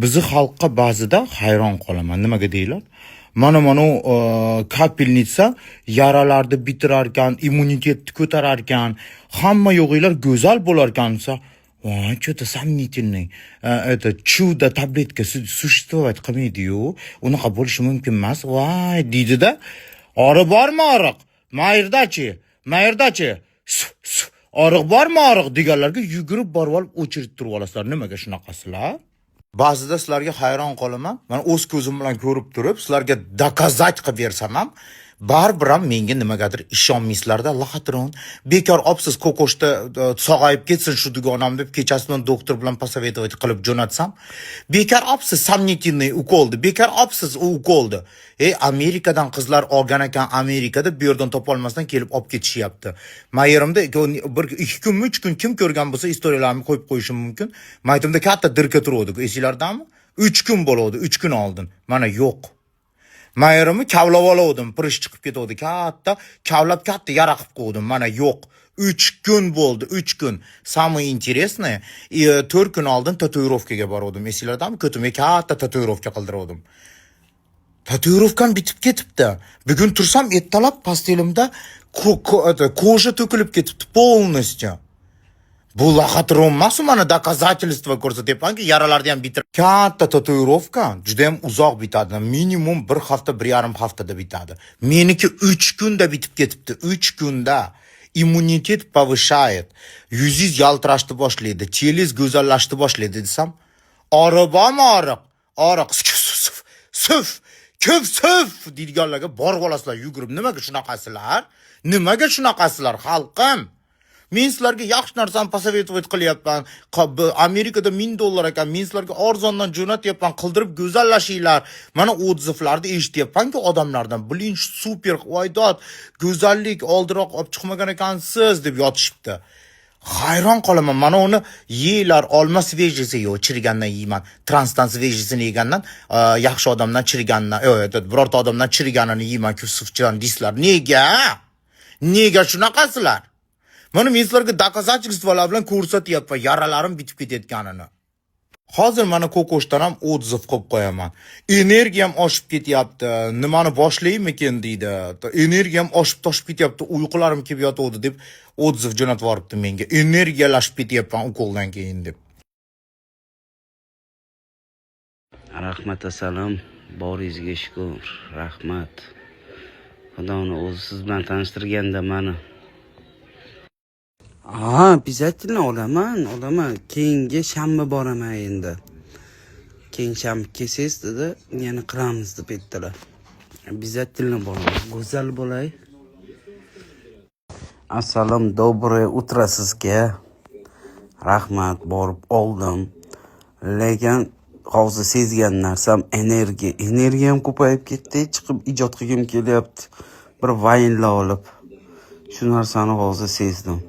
Bizi xalqqa ba'zida hayron qolaman. Nimaga deylar? Mana kapelnitsa yaralarni bitirar ekan, immunitetni ko'tarar ekan, hamma yo'g'inglar go'zal bo'lar ekansa, voy, что-то сомнительный. Это чудо tabletka существовать qilmaydi-yu. Unaqa bo'lishi mumkin emas. Voy, deydi-da. Ori bormi oriq? Mayirdachi. Oriq bormi oriq deganlarga yugurib borib olib o'chirib turib olasizlar. Nimaga shunaqasizlar? Ba'zida sizlarga hayron qolaman. Men o'z ko'zim bilan ko'rib turib, sizlarga dokazat qilib bersam ham, baribir ham menga nimagadir ishonmaysizlarda. Allohatiron, bekor opsiz ko'koshda sog'ayib ketsin shu dugonam deb kechasidan doktor bilan посоветовать qilib jo'natsam, bekor opsiz сомнительный ukoldi, bekor opsiz u ukoldi. Amerikadan qizlar olgan ekan, Amerikada bu yerdan topolmasdan kelib olib ketishyapti. Men yerimda 2 kun, 3 kun kim ko'rgan bo'lsa istoriyalarni qo'yib qo'yishim mumkin. Men aytimda katta dirka turuvdi, esinglardami? 3 kun bo'ldi, 3 kun oldin. Mana yo'q. Mayerimni kavlab oldim, pirish chiqib ketdi. Katta yara qilib qo'ydim. Mana yo'q. 3 kun bo'ldi, 3 kun. Самое интересное, 4 kun oldin tatuirovkaga bordim. Esinglardami? Ko'timga katta tatuirovka qildirdim. Tatuirovkam bitib ketibdi. Bugun tursam ertalab pastelimda ko'ja to'kilib ketibdi полностью. Bu laxatron emas, mana доказательство ko'rsatyapmanki, yaralarni ham bitirib. Katta tatuirovka juda ham uzoq bitadi. Minimum 1 hafta, 1,5 haftada bitadi. Meniki 3 kunda bitib ketibdi. 3 kunda. Immunitet повышает. Yuzingiz yaltirashni boshlaydi, telingiz go'zallashni boshlaydi desam, oriq, suf deydiganlarga borib olasizlar yugurib. Nimaga shunaqasizlar xalqim? Men sizlarga yaxshi narsani посоветовать qilyapman. Amerikada $1000 ekan, men sizlarga arzondan jo'natyapman, qildirib go'zallashinglar. Mana odzivlarni eshityapman-ku odamlardan. Bilinch super, voydod, go'zallik oldiroq olib chiqmagan ekansiz deb yotishibdi. Hayron qolaman. Mana uni yeylar, olma svejisi yo'q, chirigandan yeyman. Transdan svejisini yegandan, yaxshi odamdan chirigandan, birorta odamdan chiriganini yeyman, kusufchidan deysizlar. Nega shunaqasizlar? Mana men sizlarga доказательствоlar bilan ko'rsatyapman yaralarim bitib ketayotganini. Hozir mana ko'koshdan ham odziv qilib qo'yaman. Energiyam oshib ketyapti. Nimani boshlaymikin deydi. Energiyam oshib-toshib ketyapti. Uyqularim kelib yotadi deb odziv jo'natib yuboribdi menga. Energiyalashib ketyapman ukoldan keyin deb. Rahmat assalom. Boringizga shukr. Rahmat. Xudoni o'zi siz bilan tanishtirganda meni обязательно olaman. Keyingi shanba boraman endi. Keyin shanba kelsangiz dedi, yana qilamiz deb aytdilar. Обязательно boraman. Go'zal bo'lay. Assalom, доброе утро sizga. Rahmat, borib oldim. Lekin hozir sezgan narsam energiyam ko'payib ketdi. Chiqib ijod qilgim kelyapti. Bir vaynla olib. Shu narsani hozir sezdim.